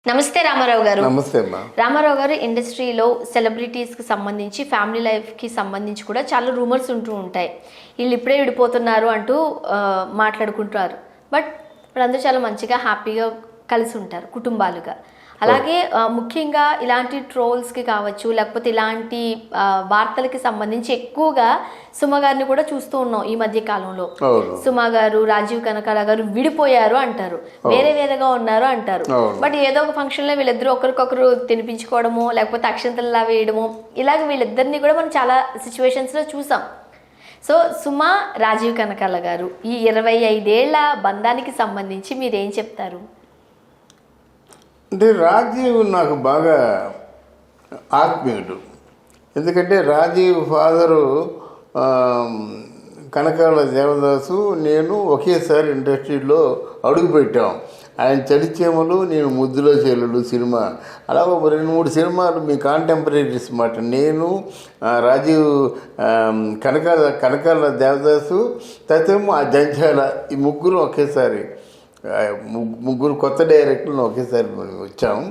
నమస్తే రామారావు గారు. నమస్తే అమ్మా. రామారావు గారు, ఇండస్ట్రీలో సెలబ్రిటీస్కి సంబంధించి ఫ్యామిలీ లైఫ్కి సంబంధించి కూడా చాలా రూమర్స్ ఉంటూ ఉంటాయి. వీళ్ళు ఇప్పుడే విడిపోతున్నారు అంటూ మాట్లాడుకుంటారు. బట్ వాళ్ళందరూ చాలా మంచిగా హ్యాపీగా కలిసి ఉంటారు కుటుంబాలుగా. అలాగే ముఖ్యంగా ఇలాంటి ట్రోల్స్కి కావచ్చు, లేకపోతే ఇలాంటి వార్తలకి సంబంధించి ఎక్కువగా సుమ గారిని కూడా చూస్తూ ఉన్నాం ఈ మధ్య కాలంలో. సుమ గారు, రాజీవ్ కనకాల గారు విడిపోయారు అంటారు, వేరే వేరేగా ఉన్నారు అంటారు. బట్ ఏదో ఒక ఫంక్షన్లో వీళ్ళిద్దరూ ఒకరికొకరు తినిపించుకోవడము, లేకపోతే అక్షంతలలా వేయడము, ఇలాగ వీళ్ళిద్దరిని కూడా మనం చాలా సిచ్యువేషన్స్లో చూసాం. సో సుమ, రాజీవ్ కనకాల గారు ఈ 25 ఏళ్ల బంధానికి సంబంధించి మీరేం చెప్తారు? అంటే రాజీవ్ నాకు బాగా ఆత్మీయుడు. ఎందుకంటే రాజీవ్ ఫాదరు కనకాల దేవదాసు, నేను ఒకేసారి ఇండస్ట్రీలో అడుగుపెట్టాం. ఆయన చలిచేమలు, నేను ముద్దులో చెల్లుడు సినిమా, అలా ఒక 2-3 సినిమాలు మీ కాంటెంపరీస్ మాట. నేను రాజీవ్ కనకాల దేవదాసు తతేమో ఆ జంజాల, ఈ ముగ్గురు ఒకేసారి, ముగ్గురు కొత్త డైరెక్టర్లు ఒకేసారి వచ్చాము.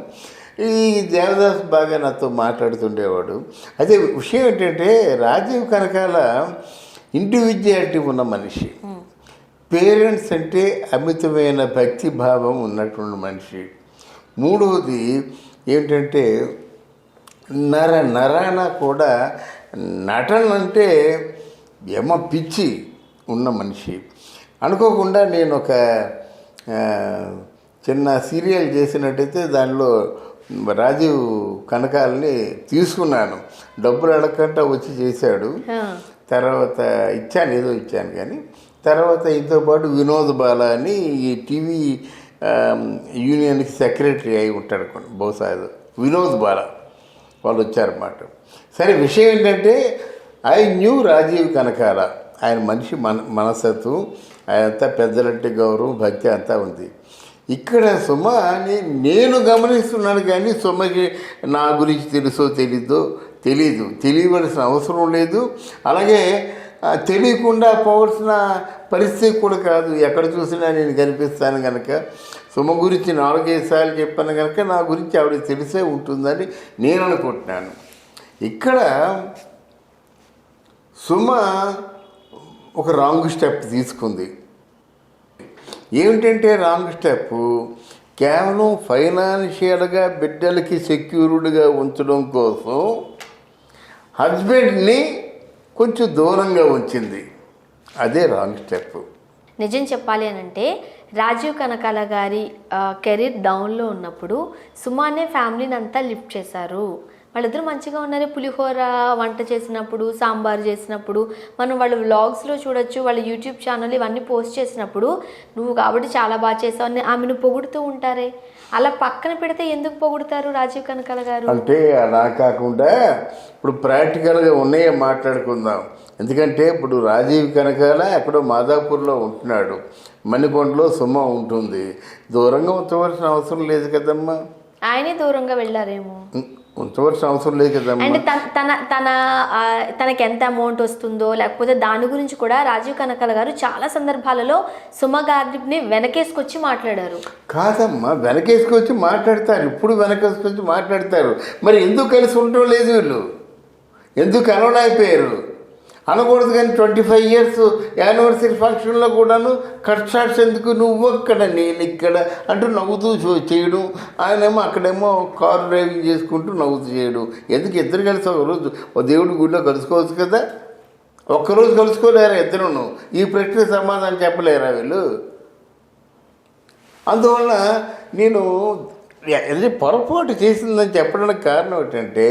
ఈ దేవదాస్ బాగా నాతో మాట్లాడుతుండేవాడు. అదే విషయం ఏంటంటే రాజీవ్ కనకాల ఇండివిజువాలిటీ ఉన్న మనిషి, పేరెంట్స్ అంటే అమితమైన భక్తి భావం ఉన్నటువంటి మనిషి. మూడవది ఏంటంటే నరాన కూడా నటన అంటే పిచ్చి ఉన్న మనిషి. అనుకోకుండా నేను ఒక చిన్న సీరియల్ చేసినట్టయితే దానిలో రాజీవ్ కనకాలని తీసుకున్నాను. డబ్బులు అడగకుండా వచ్చి చేశాడు. తర్వాత ఏదో ఇచ్చాను. కానీ తర్వాత ఇంతో పాటు వినోద్ బాల అని ఈ టీవీ యూనియన్కి సెక్రటరీ అయి ఉంటాడు బహుశా, వినోద్ బాల వాళ్ళు వచ్చారన్నమాట. సరే, విషయం ఏంటంటే ఐ న్యూ రాజీవ్ కనకాల, ఆయన మనిషి మనస్తత్వం, ఆయనంతా పెద్దలంటే గౌరవం, భక్తి అంతా ఉంది. ఇక్కడ సుమ నేను గమనిస్తున్నాను, కానీ సుమకి నా గురించి తెలుసో తెలియవలసిన అవసరం లేదు. అలాగే తెలియకుండా పోవాల్సిన పరిస్థితి కూడా కాదు. ఎక్కడ చూసినా నేను కనిపిస్తాను కనుక, సుమ గురించి 4-5 సార్లు చెప్పాను కనుక నా గురించి ఆవిడ తెలిసే ఉంటుందని నేను అనుకుంటున్నాను. ఇక్కడ సుమ ఒక రాంగ్ స్టెప్ తీసుకుంది. ఏమిటంటే రాంగ్ స్టెప్ కేవలం ఫైనాన్షియల్గా బిడ్డలకి సెక్యూర్డ్గా ఉంచడం కోసం హస్బెండ్ని కొంచెం దూరంగా ఉంచింది. అదే రాంగ్ స్టెప్. నిజం చెప్పాలి అని అంటే రాజీవ్ కనకాల గారి కెరీర్ డౌన్లో ఉన్నప్పుడు సుమానే ఫ్యామిలీని అంతా లిఫ్ట్ చేశారు. వాళ్ళిద్దరూ మంచిగా ఉన్నారు. పులిహోర వంట చేసినప్పుడు, సాంబార్ చేసినప్పుడు మనం వాళ్ళ వ్లాగ్స్లో చూడొచ్చు. వాళ్ళ యూట్యూబ్ ఛానల్ ఇవన్నీ పోస్ట్ చేసినప్పుడు నువ్వు కాబట్టి చాలా బాగా చేసావు అని ఆమెను పొగుడుతూ ఉంటారే. అలా పక్కన పెడితే ఎందుకు పొగుడుతారు రాజీవ్ కనకాల గారు? అంటే అలా కాకుండా ఇప్పుడు ప్రాక్టికల్గా ఉన్నాయే మాట్లాడుకుందాం. ఎందుకంటే ఇప్పుడు రాజీవ్ కనకాల ఎక్కడో మాదాపూర్లో ఉంటున్నాడు, మణికొండలో సుమ ఉంటుంది. దూరంగా ఉంచవలసిన అవసరం లేదు కదమ్మా. ఆయనే దూరంగా వెళ్ళారేమో. ఉంచవలసిన అవసరం లేదు కదమ్మా. అంటే తనకి ఎంత అమౌంట్ వస్తుందో, లేకపోతే దాని గురించి కూడా రాజీవ్ కనకాల గారు చాలా సందర్భాలలో సుమ గారిని వెనకేసుకొచ్చి మాట్లాడారు. కాదమ్మా, వెనకేసుకొచ్చి మాట్లాడతారు, ఇప్పుడు వెనకేసుకొచ్చి మాట్లాడతారు. మరి ఎందుకు కలిసి ఉండటం లేదు వీళ్ళు? ఎందుకు అనవడైపోయారు? అనకూడదు. కానీ 25 years యానివర్సరీ ఫంక్షన్లో కూడాను కట్ షాట్స్ ఎందుకు, నువ్వు అక్కడ నేను ఇక్కడ అంటూ నవ్వుతూ చేయడం, ఆయనేమో అక్కడేమో కారు డ్రైవింగ్ చేసుకుంటూ నవ్వుతూ చేయడం. ఎందుకు? ఇద్దరు కలిసి ఒకరోజు దేవుడి గుడిలో కలుసుకోవచ్చు కదా. ఒక్కరోజు కలుసుకోలేరా ఇద్దరును? ఈ ప్రశ్న సమాధానం చెప్పలేరా వీళ్ళు? అందువల్ల నేను ఏదైనా పొరపాటు చేసిందని చెప్పడానికి కారణం ఏంటంటే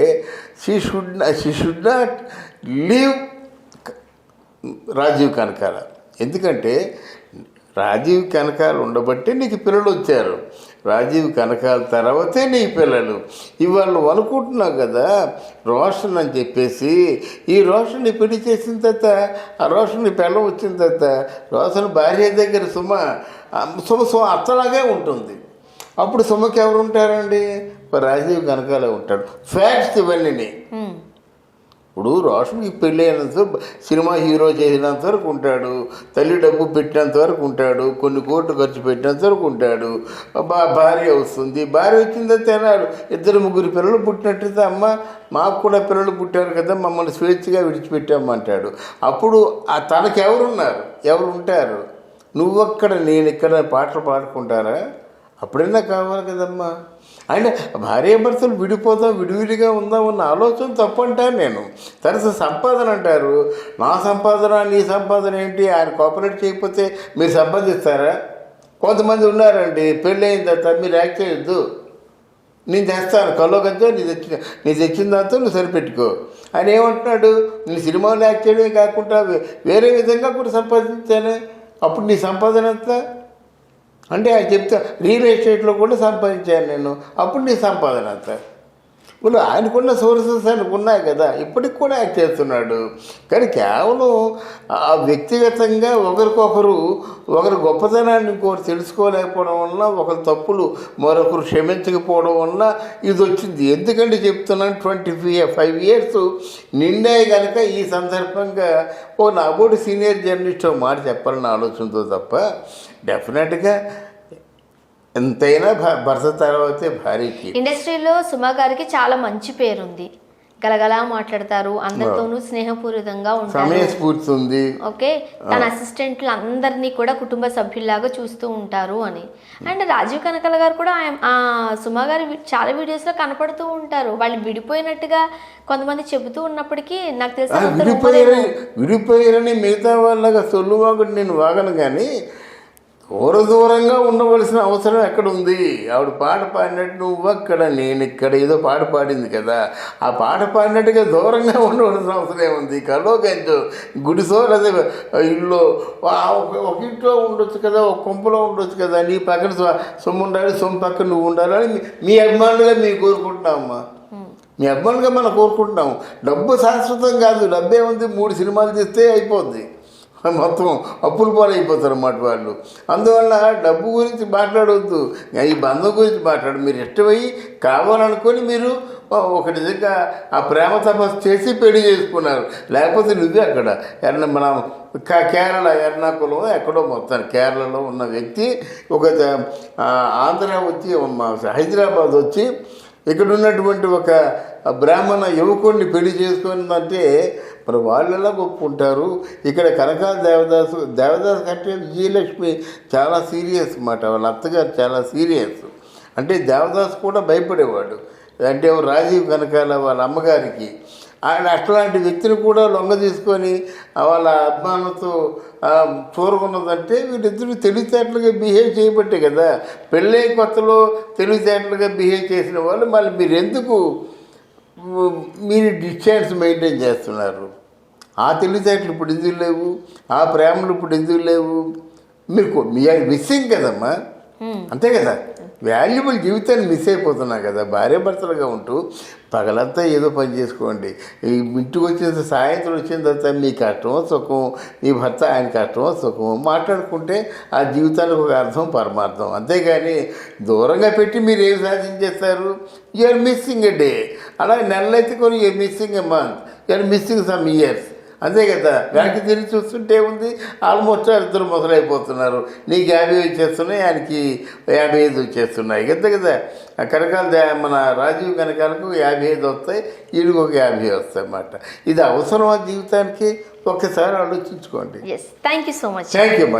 she should not leave Rajiv Kanakala. ఎందుకంటే రాజీవ్ కనకాల ఉండబట్టే నీకు పిల్లలు వచ్చారు. రాజీవ్ కనకాల తర్వాతే నీ పిల్లలు. ఇవాళ అనుకుంటున్నావు కదా రోషన్ అని చెప్పేసి. ఈ రోషన్ని పెళ్లి చేసిన తర్వాత, ఆ రోషన్ని పిల్ల వచ్చిన తర్వాత రోషన్ భార్య దగ్గర సుమ అత్తలాగే ఉంటుంది. అప్పుడు సుమకి ఎవరు ఉంటారండి? రాజీవ్ కనకాలే ఉంటాడు. ఫ్యాక్ట్స్ ఇవన్నీ. ఇప్పుడు రోషన్కి పెళ్ళి అయినంత సినిమా హీరో చేసినంత వరకు ఉంటాడు, తల్లి డబ్బు పెట్టినంత వరకు ఉంటాడు, కొన్ని కోట్లు ఖర్చు పెట్టినంత వరకు ఉంటాడు, భార్య వస్తుంది, భార్య వచ్చిందో తినాడు, 2-3 పిల్లలు పుట్టినట్టయితే అమ్మ మాకు కూడా పిల్లలు పుట్టారు కదా, మమ్మల్ని స్వేచ్ఛగా విడిచిపెట్టామంటాడు. అప్పుడు తనకు ఎవరు ఉంటారు? నువ్వక్కడ నేను ఇక్కడ పాటలు పాడుకుంటారా? అప్పుడైనా కావాలి కదమ్మా. అంటే భార్యాభర్తలు విడిపోతాం, విడివిడిగా ఉందామన్న ఆలోచన తప్పు అంటాను నేను. తర్వాత సంపాదన అంటారు, నా సంపాదన నీ సంపాదన ఏంటి, ఆయన కోఆపరేట్ చేయకపోతే మీరు సంపాదిస్తారా? కొంతమంది ఉన్నారండి, పెళ్ళి అయిన తర్వాత మీరు యాక్ట్ చేయొద్దు, నేను తెస్తాను కల్లో కదా, నీ తెచ్చిన దాంతో నువ్వు సరిపెట్టుకో. ఆయన ఏమంటున్నాడు, నేను సినిమాలో యాక్ట్ చేయడమే కాకుండా వేరే విధంగా కూడా సంపాదించానే, అప్పుడు నీ సంపాదన ఎంత అంటే ఆయన చెప్తా, రియల్ ఎస్టేట్లో కూడా సంపాదించాను నేను, అప్పుడు నీ సంపాదన అంత. ఇప్పుడు ఆయనకున్న సోర్సెస్ ఆయనకు ఉన్నాయి కదా, ఇప్పటికి కూడా యాక్ట్ చేస్తున్నాడు. కానీ కేవలం వ్యక్తిగతంగా ఒకరి గొప్పతనాన్ని ఇంకొకరు తెలుసుకోలేకపోవడం వల్ల, ఒకరి తప్పులు మరొకరు క్షమించకపోవడం వల్ల ఇది వచ్చింది. ఎందుకంటే చెప్తున్నాను, 25 years నిండాయి కనుక ఈ సందర్భంగా నాబోటి సీనియర్ జర్నలిస్ట్ మాట చెప్పాలన్న ఆలోచనతో తప్ప, డెఫినెట్గా ఎంతైనా భర్త తర్వాతే భార్యకి. ఇండస్ట్రీలో సుమా గారికి చాలా మంచి పేరుంది, గలగలా మాట్లాడతారు, అందరితోనూ స్నేహపూరితంగా ఉంటారు, సమయస్ఫూర్తి ఉంది. ఓకే, తన అసిస్టెంట్లు అందరినీ కూడా కుటుంబ సభ్యుల్లాగా చూస్తూ ఉంటారు అని. అండ్ రాజీవ్ కనకాల గారు కూడా సుమా గారి చాలా వీడియోస్లో కనపడుతూ ఉంటారు. వాళ్ళు విడిపోయినట్టుగా కొంతమంది చెబుతూ ఉన్నప్పటికీ నాకు తెలిసి విడిపోయారని మిగతా వాళ్ళగా సొల్లువాగుడు నేను వాగను, కానీ దూరంగా ఉండవలసిన అవసరం ఎక్కడ ఉంది? ఆవిడ పాట పాడినట్టు నువ్వు అక్కడ నేను ఇక్కడ ఏదో పాట పాడింది కదా, ఆ పాట పాడినట్టుగా దూరంగా ఉండవలసిన అవసరం ఏముంది? కలో గంజో గుడిసో లేదా ఇల్లు ఒక ఇంట్లో ఉండొచ్చు కదా, ఒక కొంపలో ఉండొచ్చు కదా, నీ పక్కన సొమ్ము ఉండాలి, సొమ్ము పక్కన నువ్వు ఉండాలని మీ అభిమానులుగా మేము కోరుకుంటున్నామమ్మా. మీ అభిమానులుగా మనం కోరుకుంటున్నాము. డబ్బు శాశ్వతం కాదు, డబ్బే ఉంది, 3 సినిమాలు తీస్తే అయిపోద్ది, మొత్తం అప్పులు పాలైపోతారు అన్నమాట వాళ్ళు. అందువల్ల డబ్బు గురించి మాట్లాడవద్దు, ఈ బంధం గురించి మాట్లాడు. మీరు ఇష్టమయ్యి కావాలనుకొని మీరు ఒక నిజంగా ఆ ప్రేమ తపస్సు చేసి పెళ్లి చేసుకున్నారు, లేకపోతే నువ్వే అక్కడ మన కేరళ ఎర్నాకుళం ఎక్కడో మొత్తాన్ని కేరళలో ఉన్న వ్యక్తి ఒక ఆంధ్ర వచ్చి హైదరాబాద్ వచ్చి ఇక్కడ ఉన్నటువంటి ఒక బ్రాహ్మణ యువకుడిని పెళ్లి చేసుకుందంటే మరి వాళ్ళు ఎలా ఒప్పుకుంటారు? ఇక్కడ కనకాల దేవదాసు కంటే విజయలక్ష్మి చాలా సీరియస్ అన్నమాట, వాళ్ళ అత్తగారు చాలా సీరియస్. అంటే దేవదాసు కూడా భయపడేవాడు, అంటే రాజీవ్ కనకాల వాళ్ళ అమ్మగారికి. ఆయన అట్లాంటి వ్యక్తిని కూడా లొంగ తీసుకొని వాళ్ళ అభిమానులతో చూరుకున్నదంటే వీళ్ళిద్దరూ తెలివితేటలుగా బిహేవ్ చేయబట్టే కదా. పెళ్ళే కొత్తలో తెలివితేటలుగా బిహేవ్ చేసిన వాళ్ళు మళ్ళీ మీరు డిస్టెన్స్ మెయింటైన్ చేస్తున్నారు? ఆ తెలివితేటలు ఇప్పుడు ఎందుకు లేవు? ఆ ప్రేమలు ఇప్పుడు ఎందుకు లేవు? మీరు మిస్సింగ్ కదమ్మా, అంతే కదా. వాల్యుబుల్ జీవితాన్ని మిస్ అయిపోతున్నాం కదా. భార్యాభర్తలుగా ఉంటూ పగలంతా ఏదో పని చేసుకోండి, ఇంటికి వచ్చేసి సాయంత్రం వచ్చిన తర్వాత మీ కష్టమో సుఖం, మీ భర్త ఆయన కష్టమో సుఖమో మాట్లాడుకుంటే ఆ జీవితానికి ఒక అర్థం పరమార్థం. అంతేగాని దూరంగా పెట్టి మీరు ఏం సాధించేస్తారు? You're missing a day. అలాగే నెలలైతే కొన్ని you're missing a month, you're missing some years, అంతే కదా. వెనక్కి తిరిగి చూస్తుంటే ఉంది, ఆల్మోస్ట్ ఇద్దరు మొదలైపోతున్నారు. నీకు 50 వచ్చేస్తున్నాయి, ఆయనకి 55 వచ్చేస్తున్నాయి, అంతే కదా. కనకాల మన రాజీవ్ కనకాలకు 55 వస్తాయి, వీడికి ఒక 50 వస్తాయి అన్నమాట. ఇది అవసరమా జీవితానికి? ఒక్కసారి ఆలోచించుకోండి. Thank you so much. Thank you.